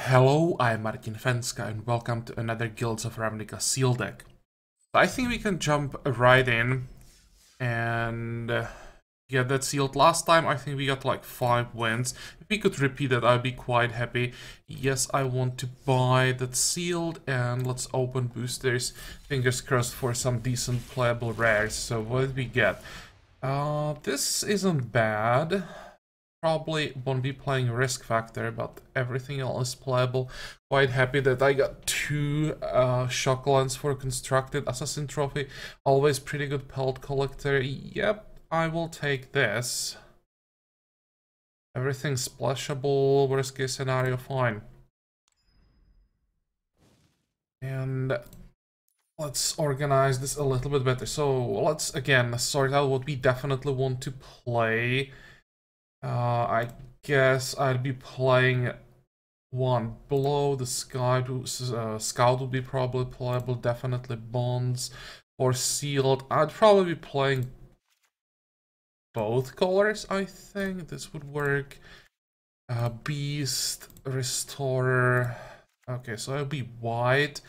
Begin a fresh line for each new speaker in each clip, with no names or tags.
Hello, I'm Martin Fencka and welcome to another Guilds of Ravnica seal deck. I think we can jump right in and get that sealed. Last time I think we got like 5 wins. If we could repeat that, I'd be quite happy. Yes, I want to buy that sealed and let's open boosters. Fingers crossed for some decent playable rares. So what did we get? This isn't bad. Probably won't be playing Risk Factor, but everything else is playable. Quite happy that I got 2 Shock Lens for Constructed Assassin Trophy. Always pretty good Pelt Collector. Yep, I will take this. Everything splashable, worst case scenario, fine. And let's organize this a little bit better. So let's again sort out what we definitely want to play. I guess I'd be playing one below the sky. Scout would be probably playable, definitely bonds or sealed. I'd probably be playing both colors. I think this would work. Beast, restorer. Okay, so it'll be white.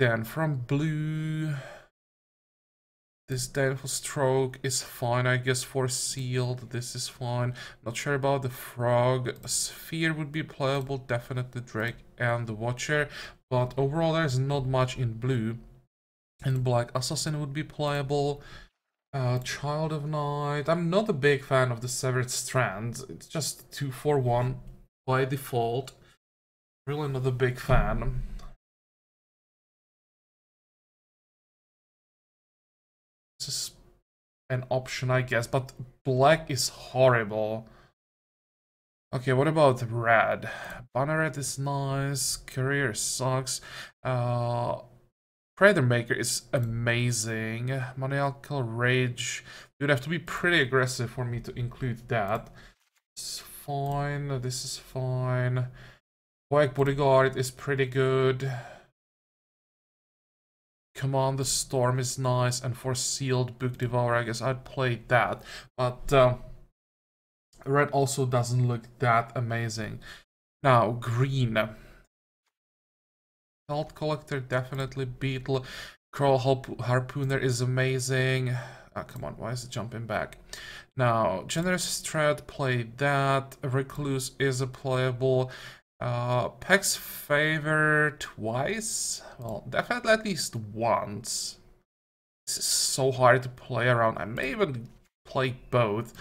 Then from blue, this Downfall Stroke is fine, I guess, for sealed. This is fine. Not sure about the frog. Sphere would be playable, definitely Drake and the Watcher. But overall, there's not much in blue. And Black Assassin would be playable. Child of Night. I'm not a big fan of the Severed Strands. It's just 2-for-1 by default. Really not a big fan. This is an option, I guess, but black is horrible. Okay, what about red? Banner red is nice. Career sucks. Predator Maker is amazing. Maniacal Rage. You'd have to be pretty aggressive for me to include that. It's fine. This is fine. White Bodyguard is pretty good. Command the Storm is nice, and for sealed Book Devourer, I guess I'd play that. But red also doesn't look that amazing. Now, green. Pelt Collector, definitely Beetle. Crawl Harpooner is amazing. Come on, why is it jumping back? Now, Generous Strat, play that. Recluse is a playable. Peck's Favor twice? Well, definitely at least once. This is so hard to play around. I may even play both.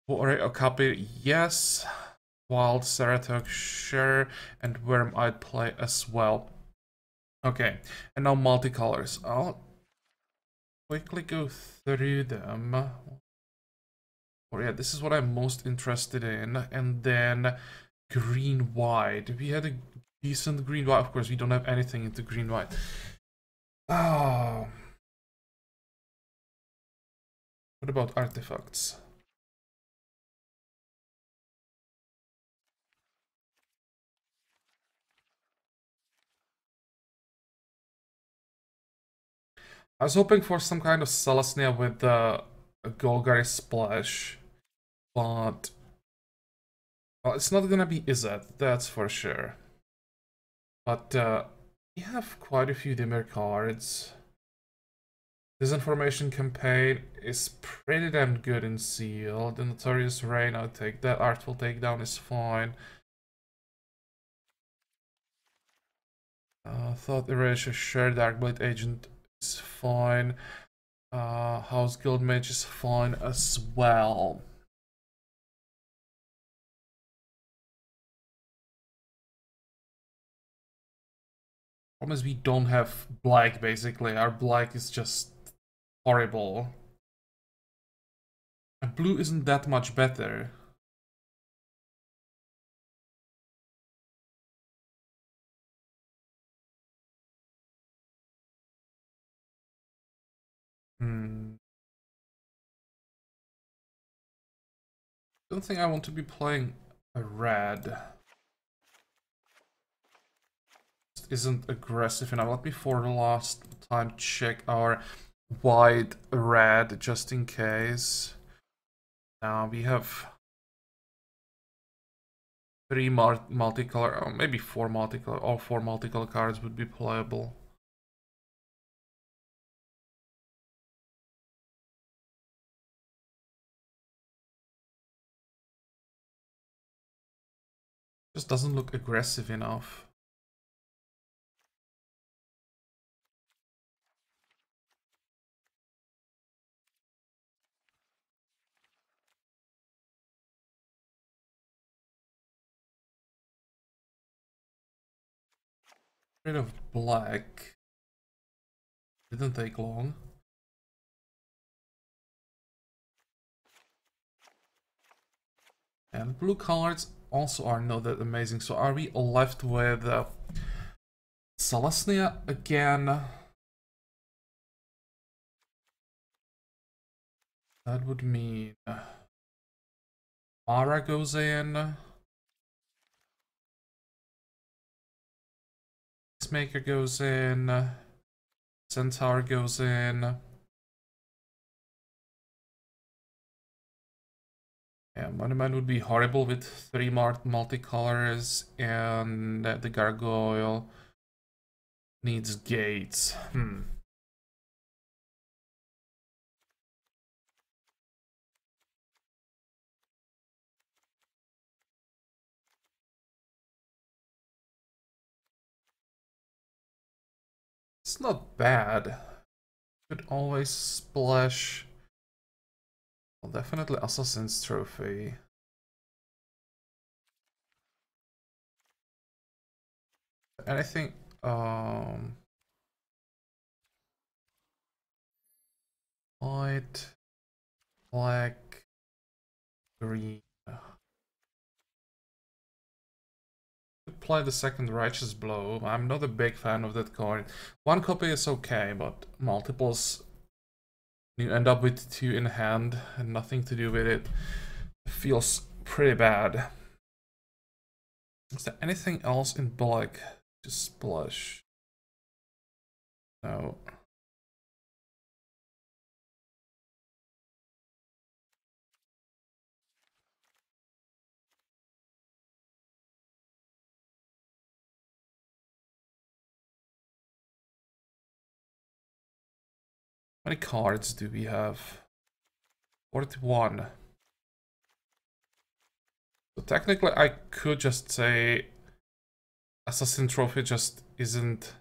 Warrior Okapi, yes. Wild Ceratog, sure. And Worm I'd play as well. Okay, and now multicolors. I'll quickly go through them. Oh yeah, this is what I'm most interested in. And then green-white. We had a decent green-white. Of course, we don't have anything into green-white. Oh. What about artifacts? I was hoping for some kind of Celestia with a Golgari Splash, but well, it's not gonna be Izzet, that's for sure. But we have quite a few dimmer cards. Disinformation Campaign is pretty damn good in sealed. The Notorious Rain, I'll take that. Artful Takedown is fine. Thought Erasure, sure. Darkblade Agent is fine. House Guild Mage is fine as well. Problem is we don't have black, basically. Our black is just horrible. And blue isn't that much better. Don't think I want to be playing a red. Isn't aggressive enough. Let me for the last time check our white red just in case. Now we have 3 multicolor, or maybe 4 multicolor, all 4 multicolor cards would be playable. Just doesn't look aggressive enough. Rid of black. Didn't take long. And blue cards also are not that amazing. So are we left with Celestia again? That would mean Mara goes in. Peacemaker goes in. Centaur goes in. Yeah, Monument would be horrible with 3 multicolors, and the Gargoyle needs gates. It's not bad. Could always splash. Well, definitely Assassin's Trophy. Anything, white, black, green. Apply the second Righteous Blow. I'm not a big fan of that card. 1 copy is okay, but multiples, you end up with 2 in hand and nothing to do with it. It feels pretty bad. Is there anything else in black to splash? No. How many cards do we have? 41. So technically I could just say Assassin Trophy just isn't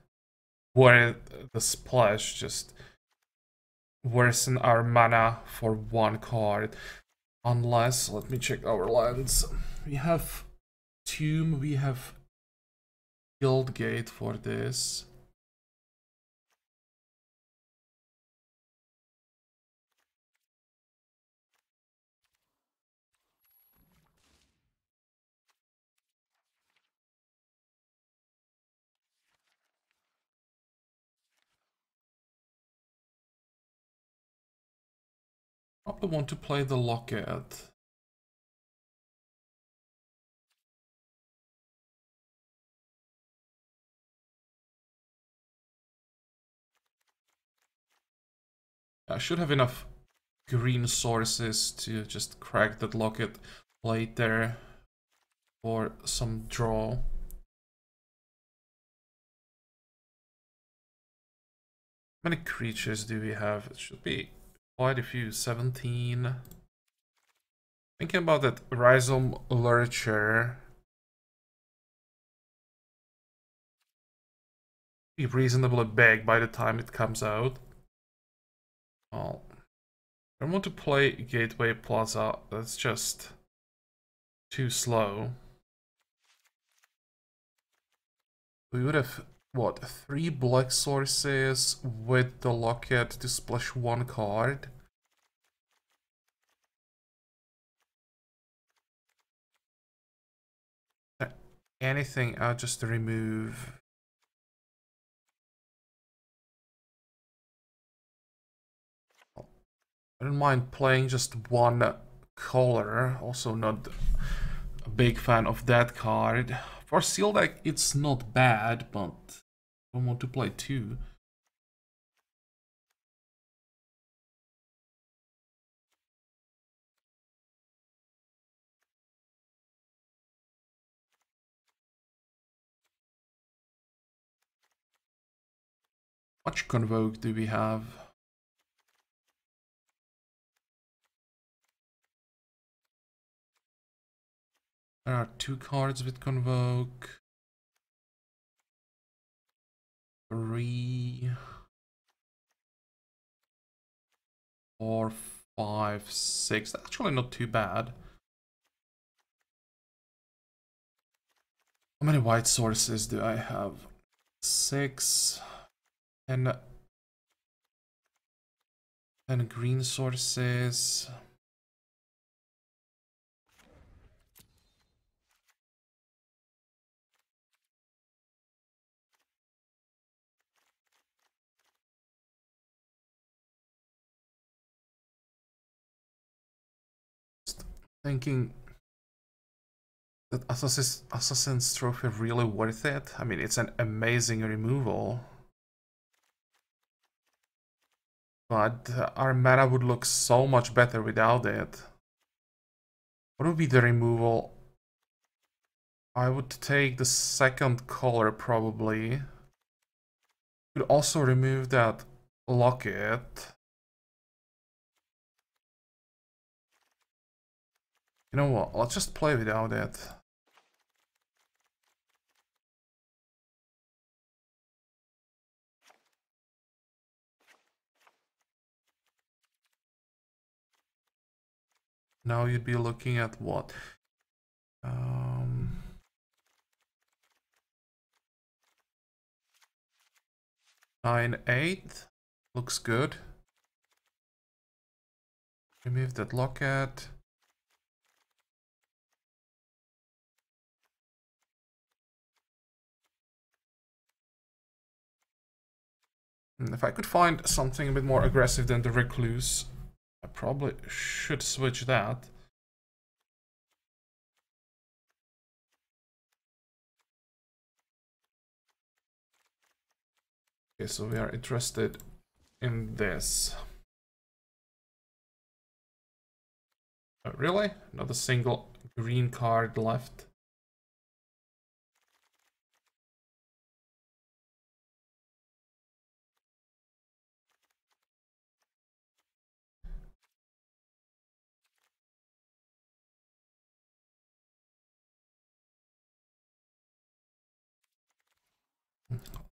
worth the splash, just worsen our mana for 1 card. Unless, let me check our lands. We have Tomb, we have Guildgate for this. Probably want to play the Locket. I should have enough green sources to just crack that Locket later for some draw. How many creatures do we have? It should be quite a few. 17. Thinking about that Rhizome Lurcher. Be reasonably big by the time it comes out. Well, I want to play Gateway Plaza. That's just too slow. We would have, what, 3 black sources with the Locket to splash 1 card. Anything, I'll just remove. I don't mind playing just 1 color. Also not a big fan of that card. For Seal deck, it's not bad, but I don't want to play 2. much Convoke do we have? There are 2 cards with Convoke. 3, 4, 5, 6. That's actually not too bad. How many white sources do I have? 6. And 10 green sources. Thinking that Assassin's Trophy really worth it. I mean, it's an amazing removal. But our mana would look so much better without it. What would be the removal? I would take the second color probably. Could also remove that locket. You know what? Let's just play without it. Now you'd be looking at what? 9-8. Looks good. Remove that locket. If I could find something a bit more aggressive than the Recluse, I probably should switch that. Okay, so we are interested in this. Really? Not a single green card left?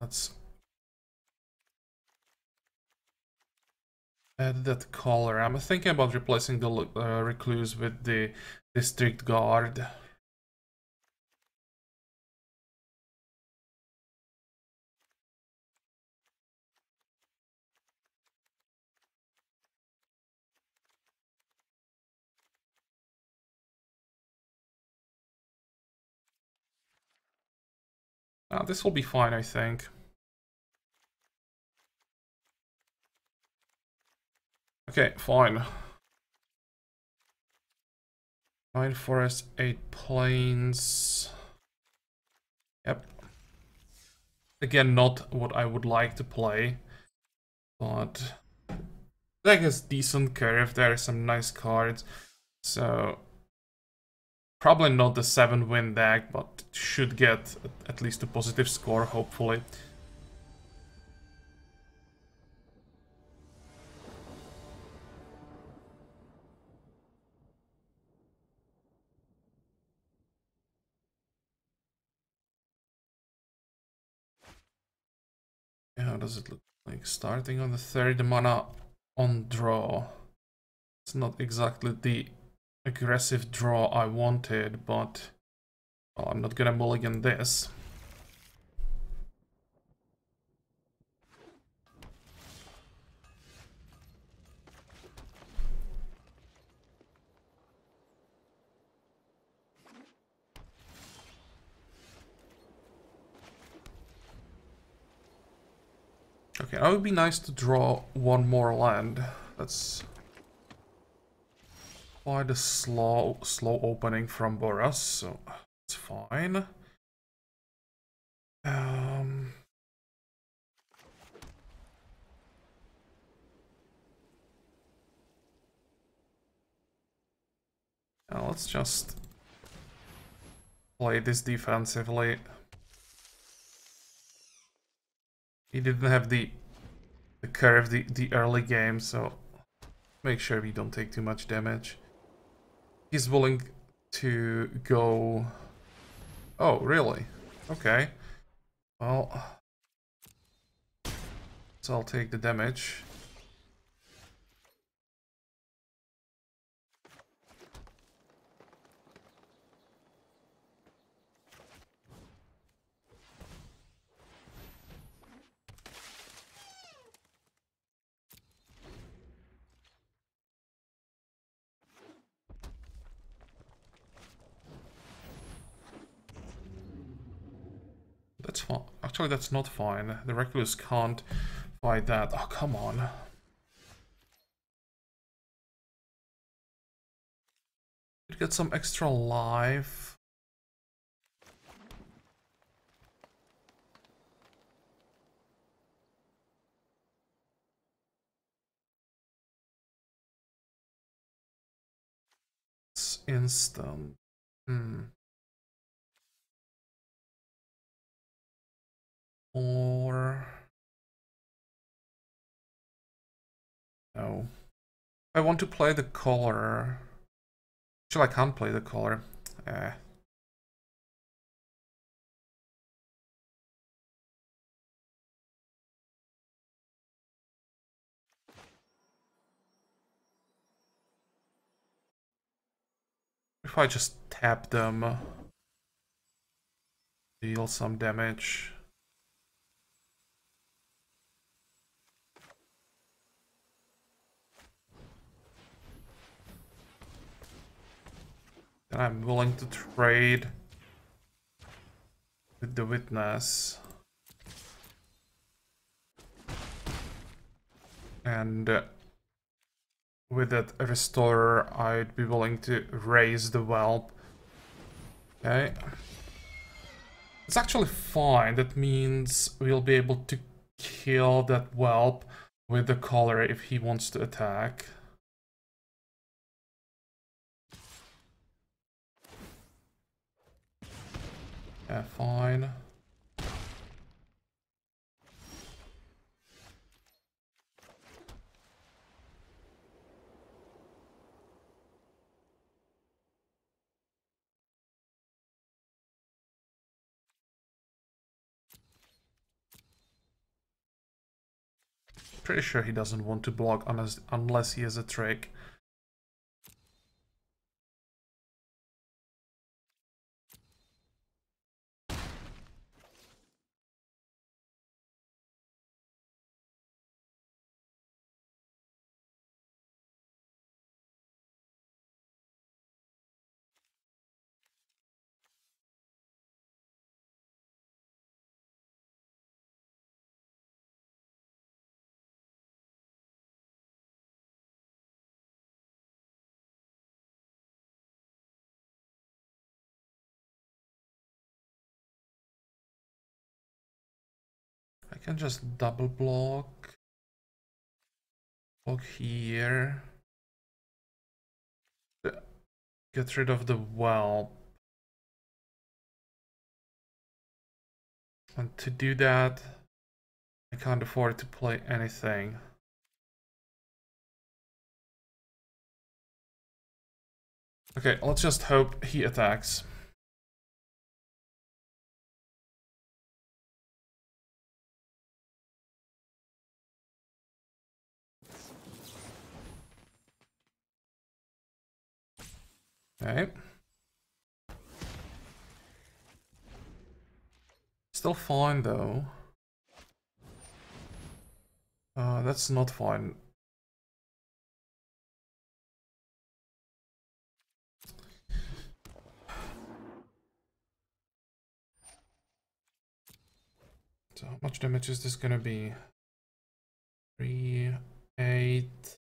Let's add that color. I'm thinking about replacing the Recluse with the District Guard. This will be fine, I think. Okay, fine. 9 forests, 8 plains. Yep. Again, not what I would like to play, but I guess decent curve. There are some nice cards, so probably not the 7-win deck, but should get at least a positive score, hopefully. How does it look like? Starting on the 3rd mana on draw. It's not exactly the aggressive draw I wanted, but well, I'm not gonna mulligan this. Okay, now it would be nice to draw one more land. That's quite a slow opening from Boras, so it's fine. Now let's just play this defensively. He didn't have the the curve the early game, so make sure we don't take too much damage. He's willing to go... Oh, really? Okay. Well, so I'll take the damage. That's fine. Actually, that's not fine. The Recluse can't fight that. Oh, come on. Get some extra life. It's instant. Or... No. I want to play the color. Actually, I can't play the color. If I just tap them, deal some damage. Then I'm willing to trade with the Witness. And with that Restorer, I'd be willing to raise the Whelp. Okay. It's actually fine. That means we'll be able to kill that Whelp with the collar if he wants to attack. Yeah, fine. Pretty sure he doesn't want to block unless he has a trick. I can just double block. Block here. Get rid of the Whelp. And to do that, I can't afford to play anything. Okay, let's just hope he attacks. Okay. Still fine though. That's not fine. So how much damage is this gonna be? 3, 8.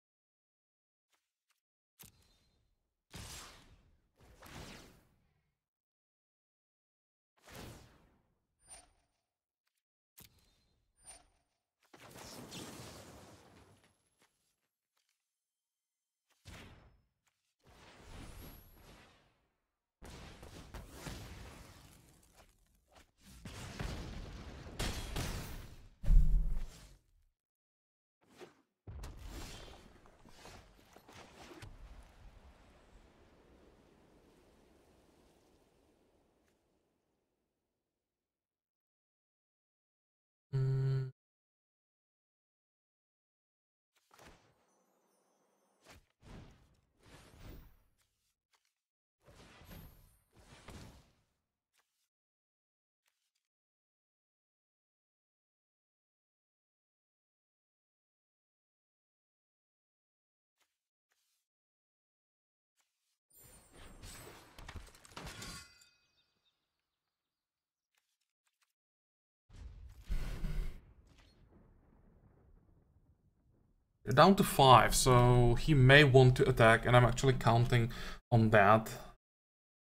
They're down to 5, so he may want to attack, and I'm actually counting on that.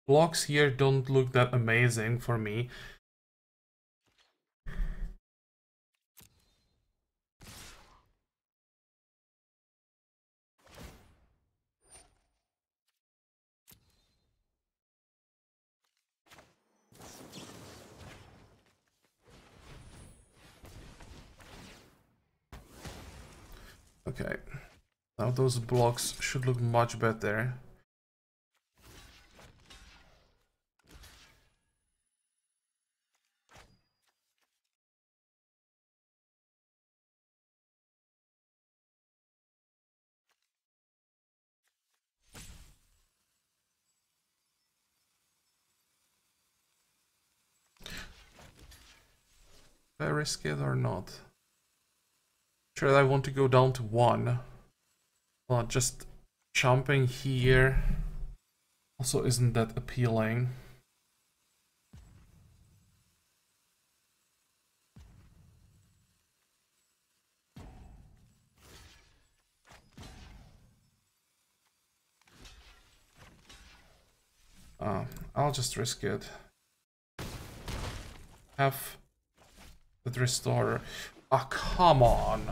Blocks here don't look that amazing for me. Okay, now those blocks should look much better. Do I risk it or not? Should I want to go down to 1? Well, just jumping here also isn't that appealing. I'll just risk it. Have that restore. Ah, come on.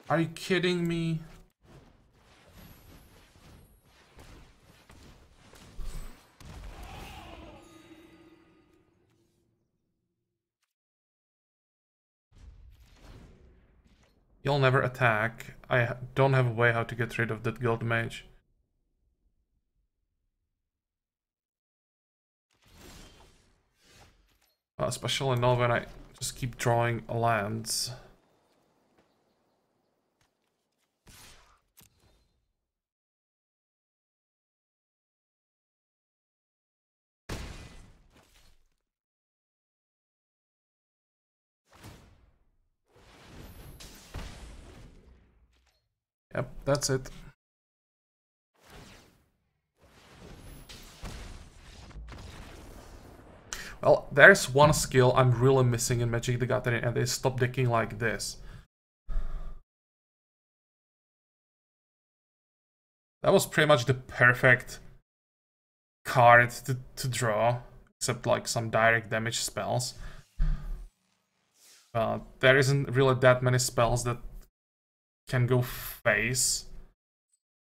Are you kidding me? You'll never attack. I don't have a way how to get rid of that guild mage. Especially not when I just keep drawing lands. Yep, that's it. Well, there's one skill I'm really missing in Magic the Gathering, and they stop decking like this. That was pretty much the perfect card to draw, except like some direct damage spells. There isn't really that many spells that can go face.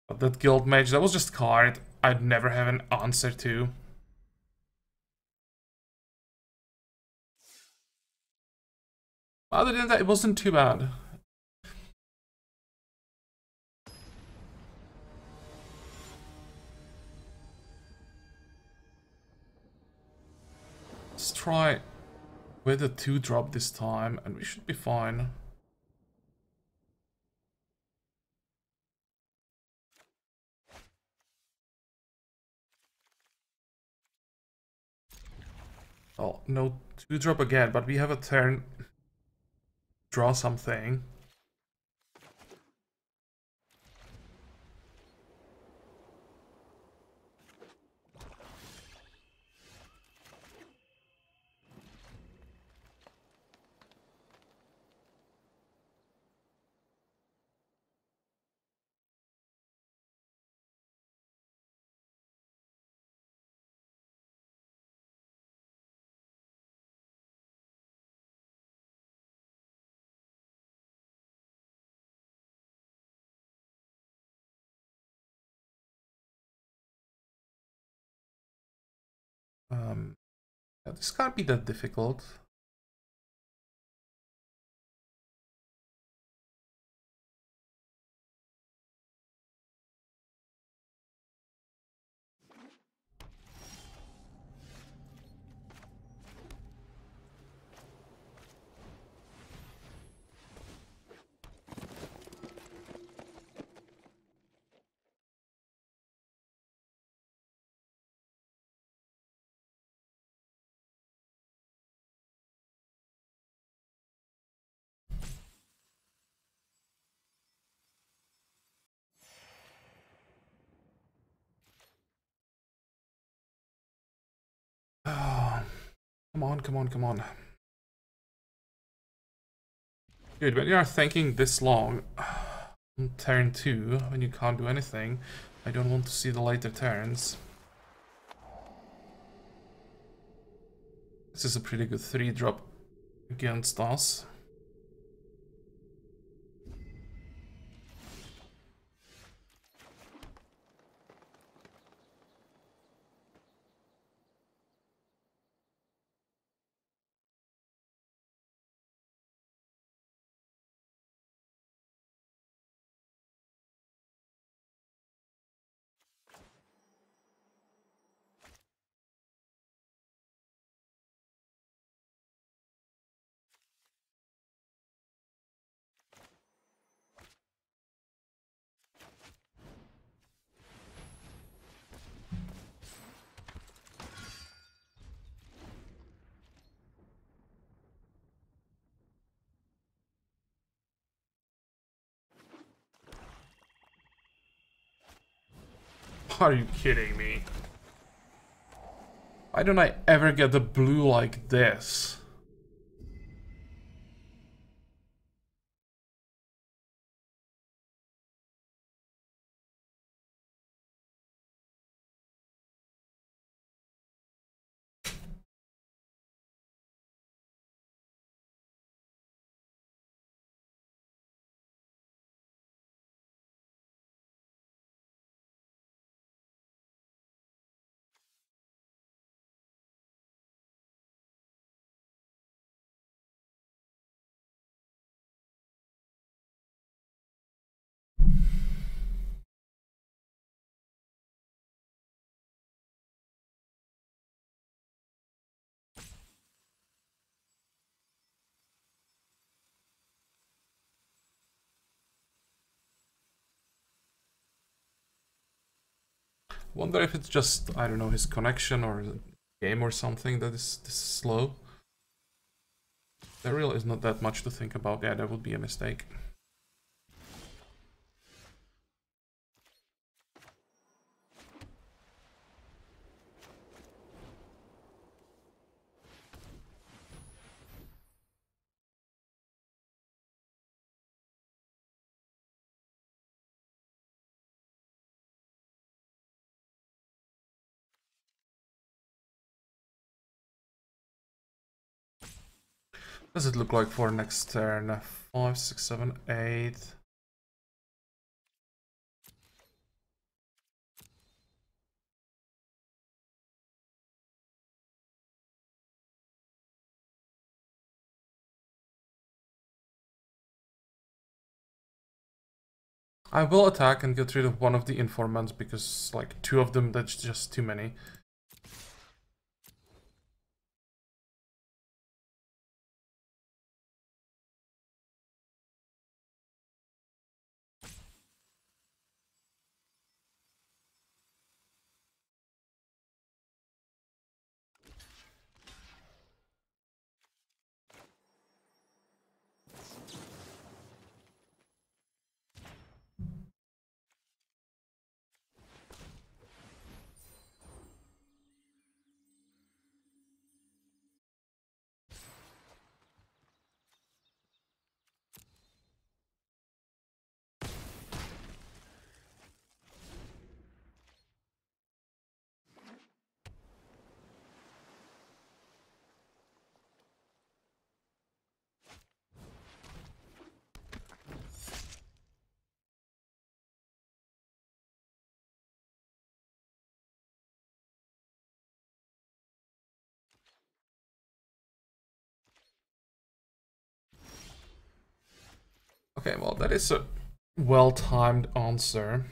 But that guild mage, that was just card I'd never have an answer to. Other than that, it wasn't too bad. Let's try with a 2-drop this time, and we should be fine. Oh, no 2-drop again, but we have a turn. Draw something. Yeah, this can't be that difficult. Oh, come on, come on, come on. Dude, when you are thinking this long on turn 2, when you can't do anything, I don't want to see the later turns. This is a pretty good 3-drop against us. Are you kidding me? Why don't I ever get the blue like this? Wonder if it's just, I don't know, his connection or the game or something that is this slow. There really is not that much to think about. Yeah, that would be a mistake. What does it look like for next turn? 5, 6, 7, 8. I will attack and get rid of one of the informants because, like, 2 of them, that's just too many. Okay, well, that is a well-timed answer.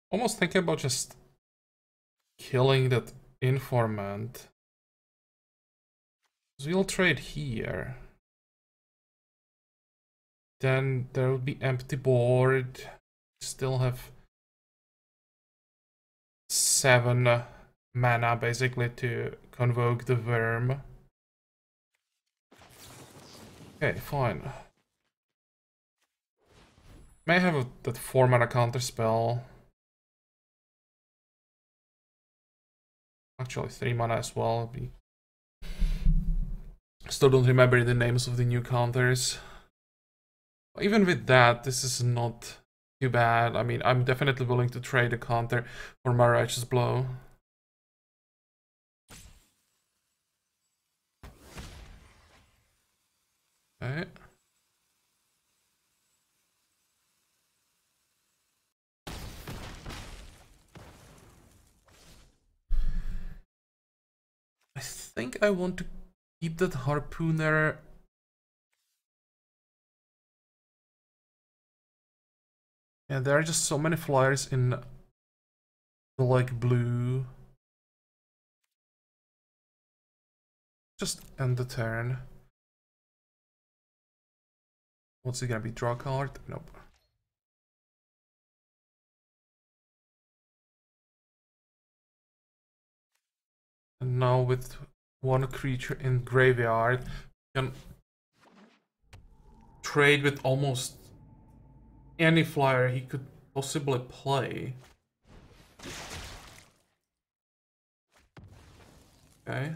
Almost thinking about just killing that informant. We'll trade here. Then there will be empty board. Still have 7 mana basically to convoke the worm. Okay, fine. May have that 4 mana counter spell. Actually 3 mana as well. Still don't remember the names of the new counters. Even with that, this is not too bad. I mean, I'm definitely willing to trade a counter for my Righteous Blow. Okay. I think I want to keep that Harpooner. Yeah, there are just so many flyers in the like blue. Just end the turn. What's it gonna be? Draw card? Nope. And now with one creature in graveyard, you can trade with almost any flyer he could possibly play. Okay.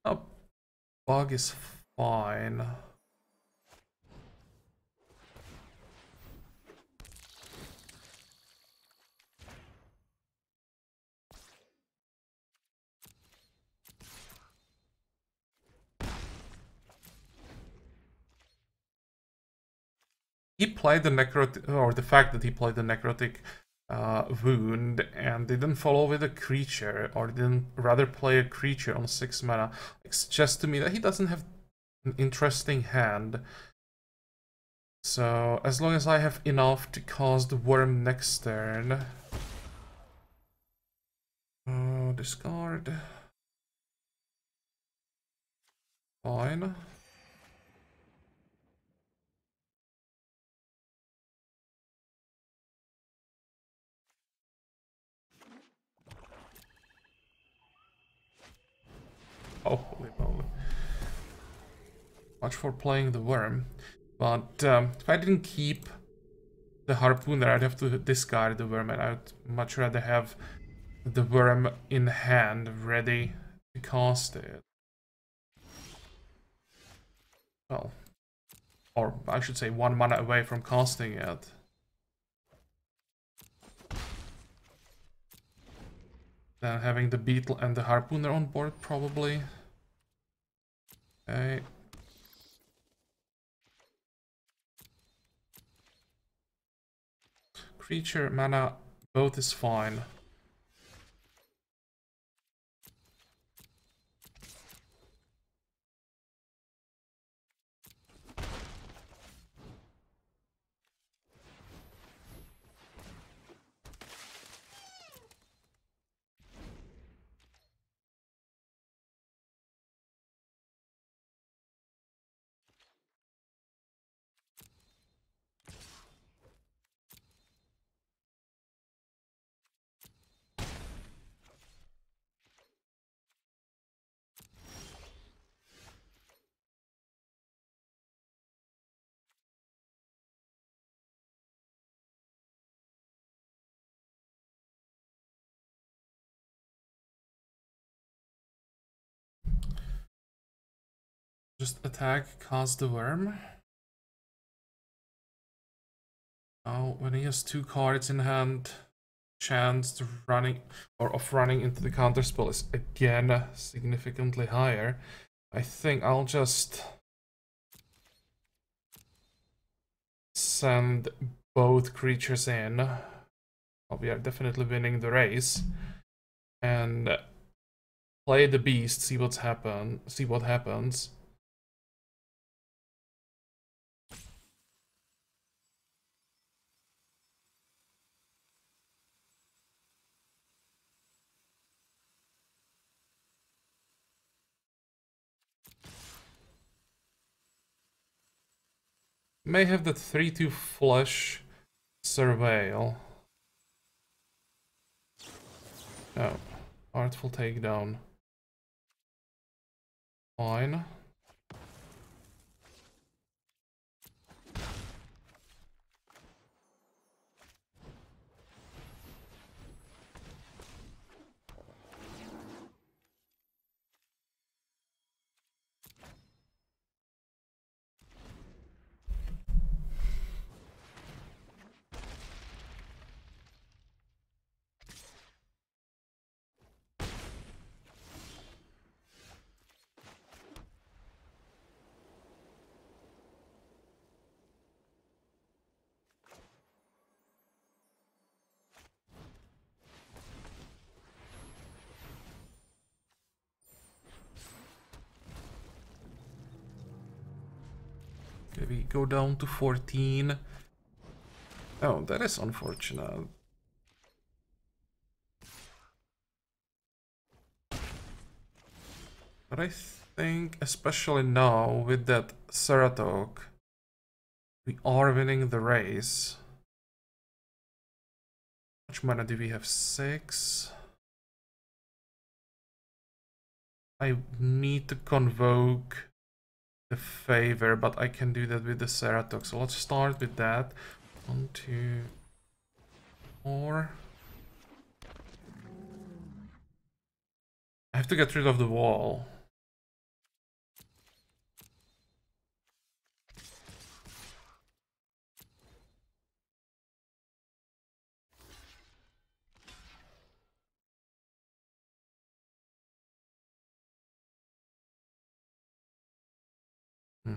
Oh, bug is fine. He played the necrotic, or the fact that he played the necrotic wound and didn't follow with a creature, or didn't rather play a creature on 6 mana, suggests to me that he doesn't have an interesting hand. So as long as I have enough to cast the worm next turn, discard. Fine. Oh, holy moly. Much for playing the worm. But if I didn't keep the Harpooner, I'd have to discard the worm, and I'd much rather have the worm in hand, ready to cast it. Well, or I should say 1 mana away from casting it. Then having the Beetle and the Harpooner on board, probably. Okay. Creature, mana, both is fine. Just attack, cast the worm. Now, when he has 2 cards in hand, chance to running or of running into the counterspell is again significantly higher. I think I'll just send both creatures in. Well, we are definitely winning the race. And play the beast, see what happens. May have that 3-2 flush surveil. Oh, artful takedown. Fine. Okay, we go down to 14. Oh, that is unfortunate. But I think, especially now with that Ceratok, we are winning the race. How much mana do we have? 6. I need to convoke the favor, but I can do that with the Ceratok. So let's start with that. 1, 2, 4. I have to get rid of the wall.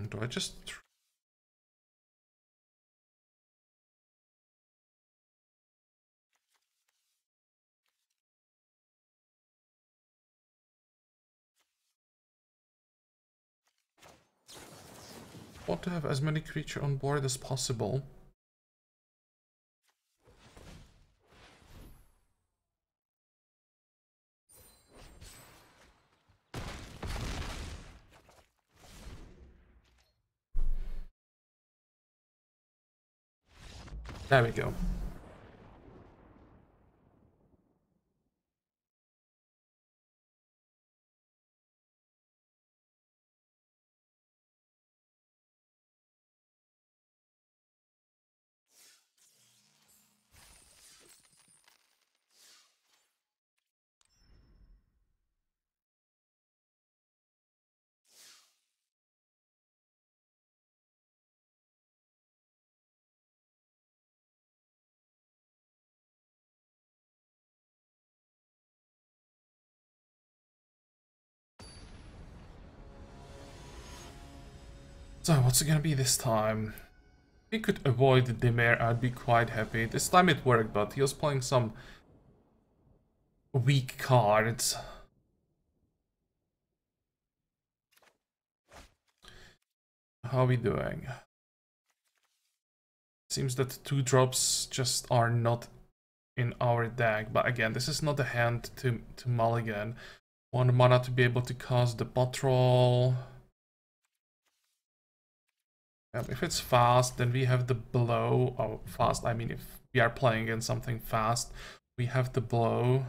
Do I just... want to have as many creatures on board as possible. There we go. So what's it gonna be this time? If we could avoid the Dimir, I'd be quite happy. This time it worked, but he was playing some weak cards. How are we doing? Seems that 2 drops just are not in our deck, but again, this is not a hand to mulligan. 1 mana to be able to cast the patrol. If it's fast, then we have the blow. Oh, fast, I mean if we are playing in something fast, we have the blow.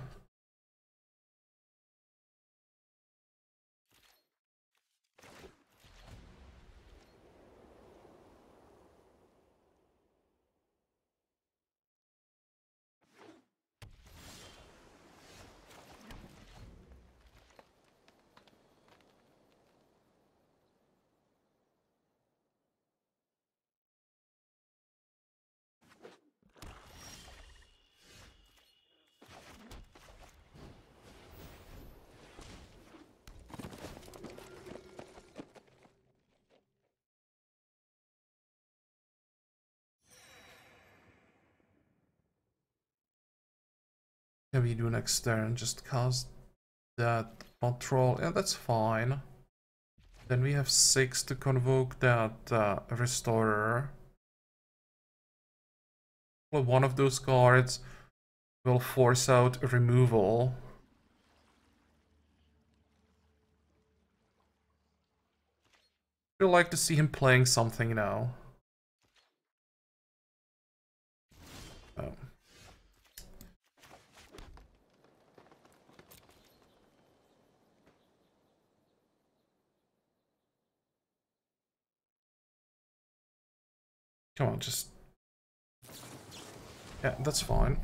Can we do next turn? Just cast that patrol. Yeah, that's fine. Then we have 6 to convoke that restorer. Well, one of those cards will force out removal. I feel like to see him playing something now. Come on, just... Yeah, that's fine.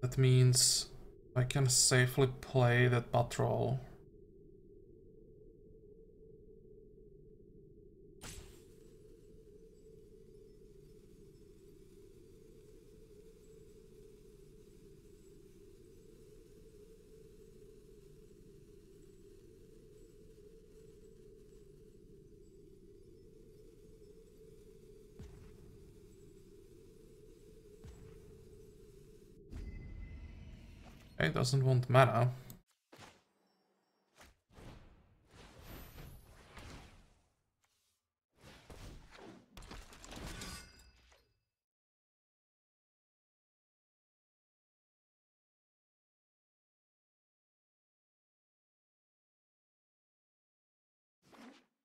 That means I can safely play that patrol. It doesn't want mana.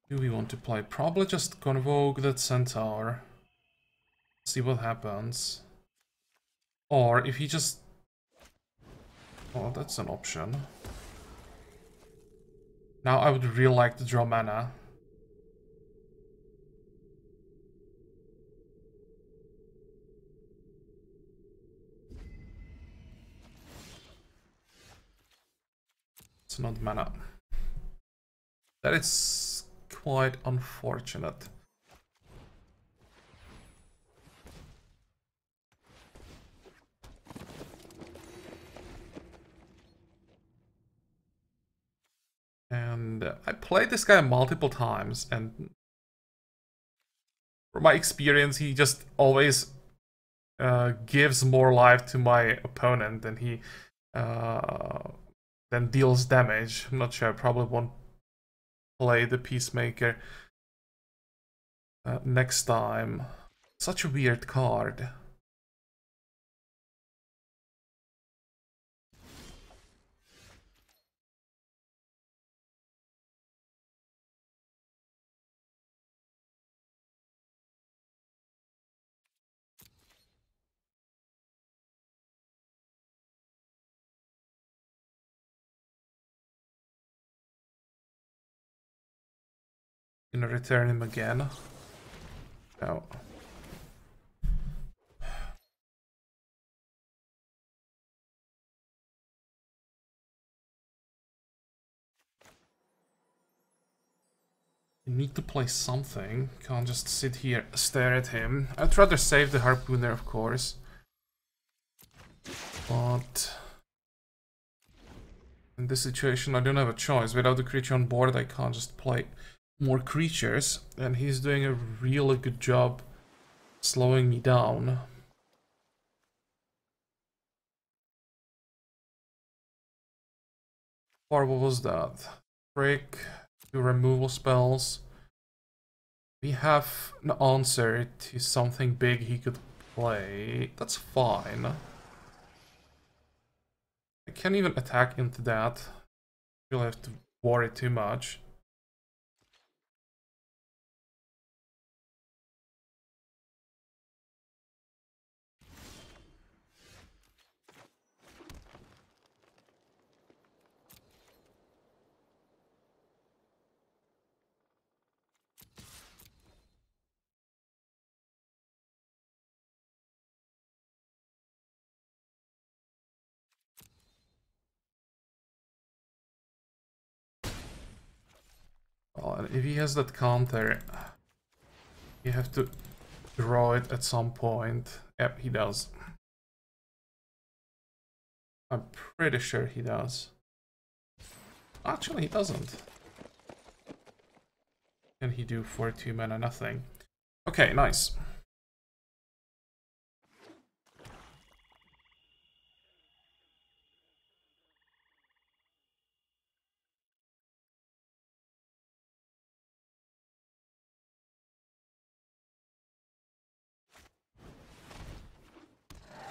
Do we want to play? Probably just convoke that centaur. See what happens. Or if he just... Oh, that's an option. Now I would really like to draw mana. It's not mana. That is quite unfortunate. And I played this guy multiple times, and from my experience, he just always gives more life to my opponent than he then deals damage. I'm not sure, I probably won't play the Peacemaker next time. Such a weird card. Gonna return him again. No. You need to play something. Can't just sit here, stare at him. I'd rather save the Harpooner, of course. But in this situation, I don't have a choice. Without the creature on board, I can't just play more creatures. And he's doing a really good job slowing me down. Or what was that? Break, 2 removal spells. We have an answer to something big he could play. That's fine. I can't even attack into that. You'll have to worry too much. Well, if he has that counter, you have to draw it at some point. Yep, he does. I'm pretty sure he does. Actually, he doesn't. Can he do for 2 mana? Nothing. Okay, nice.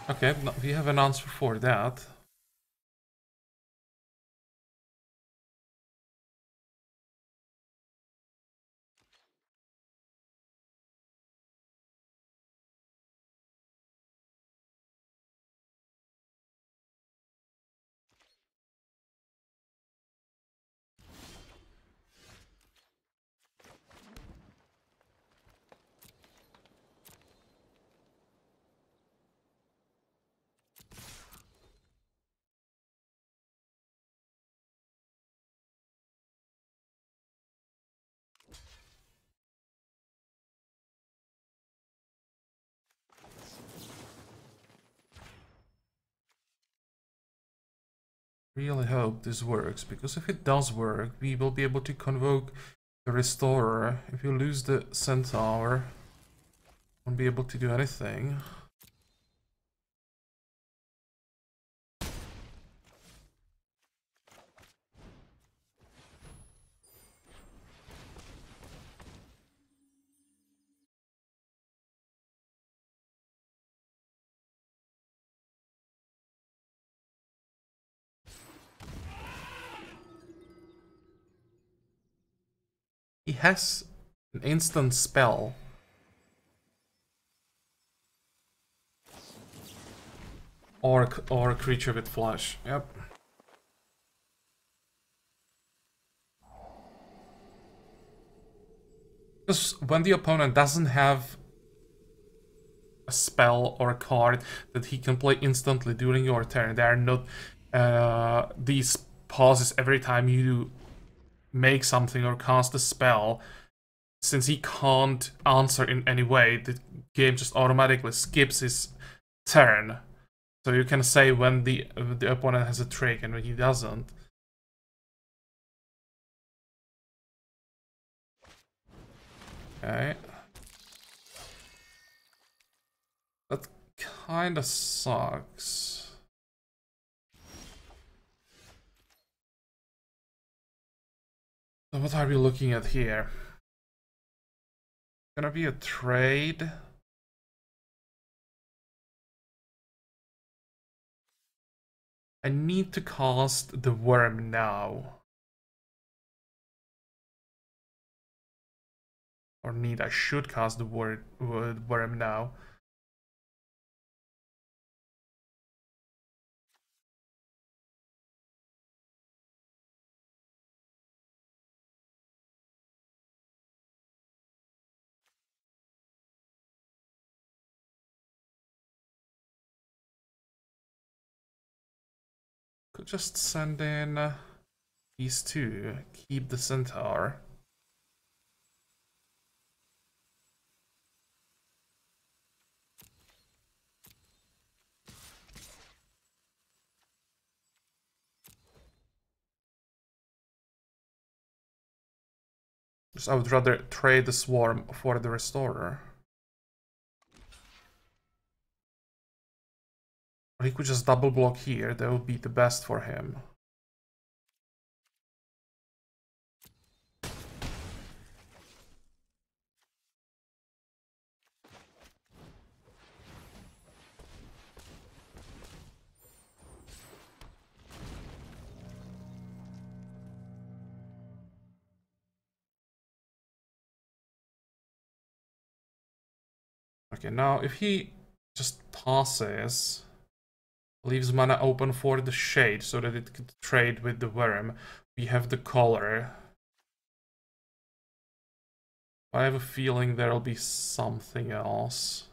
Okay, no, we have an answer for that. Really hope this works, because if it does work, we will be able to convoke the Restorer. If you lose the Centaur, won't be able to do anything. He has an instant spell. Or a creature with flash. Yep. Because when the opponent doesn't have a spell or a card that he can play instantly during your turn, there are not these pauses every time you make something or cast a spell. Since he can't answer in any way, the game just automatically skips his turn. So you can say when the opponent has a trick and when he doesn't. Okay. That kinda sucks. So what are we looking at here? Gonna be a trade. I need to cast the worm now. Or I should cast the worm now. Could just send in these two, keep the Centaur. I would rather trade the Swarm for the Restorer. Or he could just double block here, that would be the best for him. Okay, now if he just passes, leaves mana open for the Shade so that it could trade with the Worm, we have the Collar. I have a feeling there'll be something else.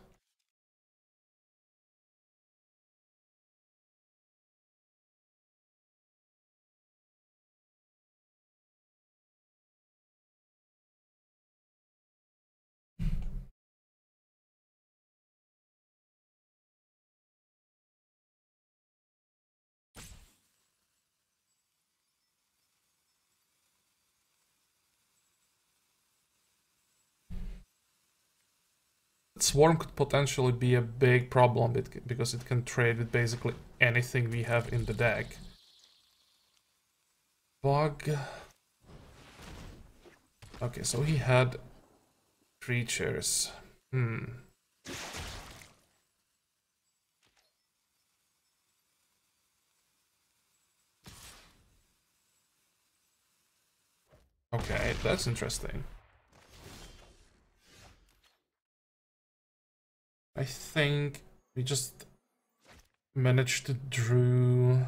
Swarm could potentially be a big problem because it can trade with basically anything we have in the deck. Bug. Okay, so he had creatures. Okay, that's interesting. I think we just managed to drew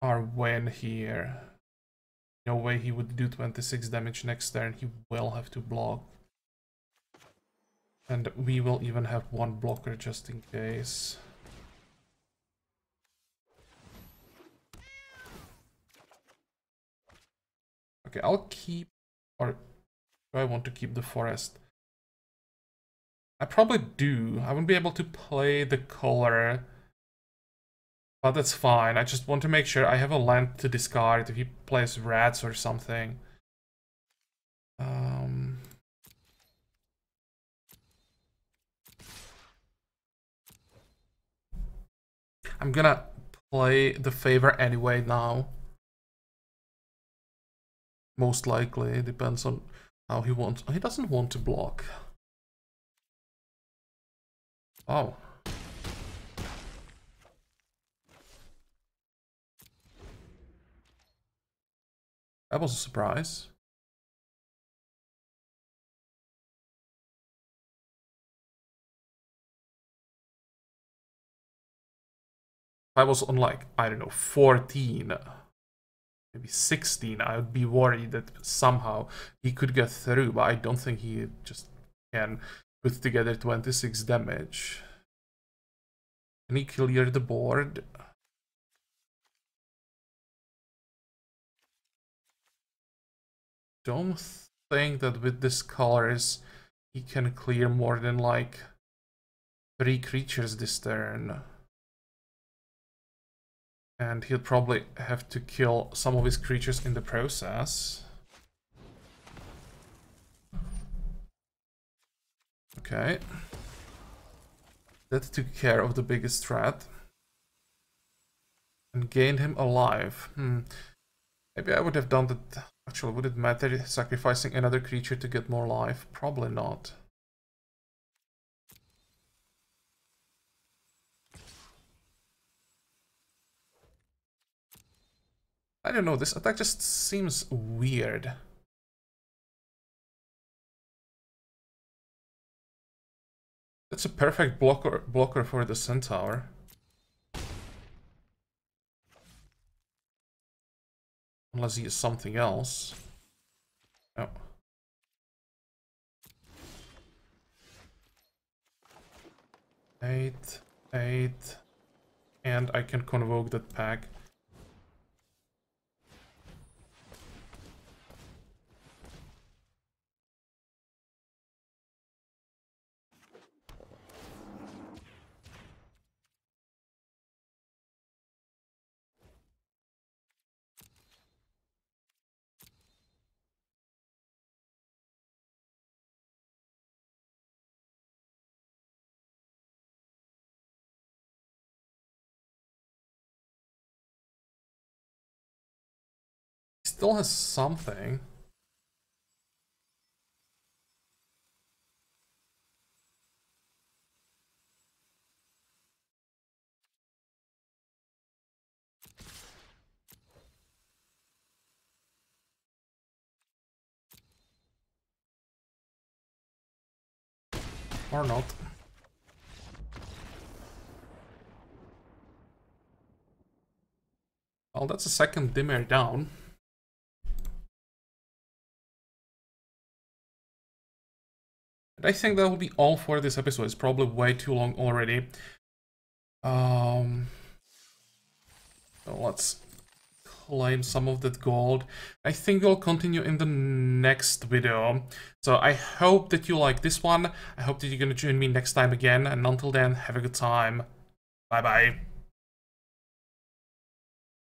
our win here. No way he would do 26 damage next turn, he will have to block. And we will even have one blocker just in case. Okay, I'll keep, or do I want to keep the forest? I probably do. I won't be able to play the color But that's fine. I just want to make sure I have a land to discard if he plays rats or something. I'm gonna play the favor anyway now. Most likely, it depends on how he wants. He doesn't want to block. Oh. That was a surprise. If I was on like, I don't know, 14, maybe 16, I would be worried that somehow he could get through, but I don't think he just can put together 26 damage. Can he clear the board? Don't think that with this colors he can clear more than like 3 creatures this turn. And he'll probably have to kill some of his creatures in the process. Okay. That took care of the biggest threat. And gained him alive. Maybe I would have done that. Actually, would it matter sacrificing another creature to get more life? Probably not. I don't know, this attack just seems weird. That's a perfect blocker for the Centaur. Unless he is something else. Oh. Eight, and I can convoke that pack. Still has something. Or not. Well, that's a second dimmer down. And I think that will be all for this episode. It's probably way too long already. So let's claim some of that gold. I think we'll continue in the next video. So I hope that you like this one. I hope that you're gonna join me next time again. And until then, have a good time. Bye bye.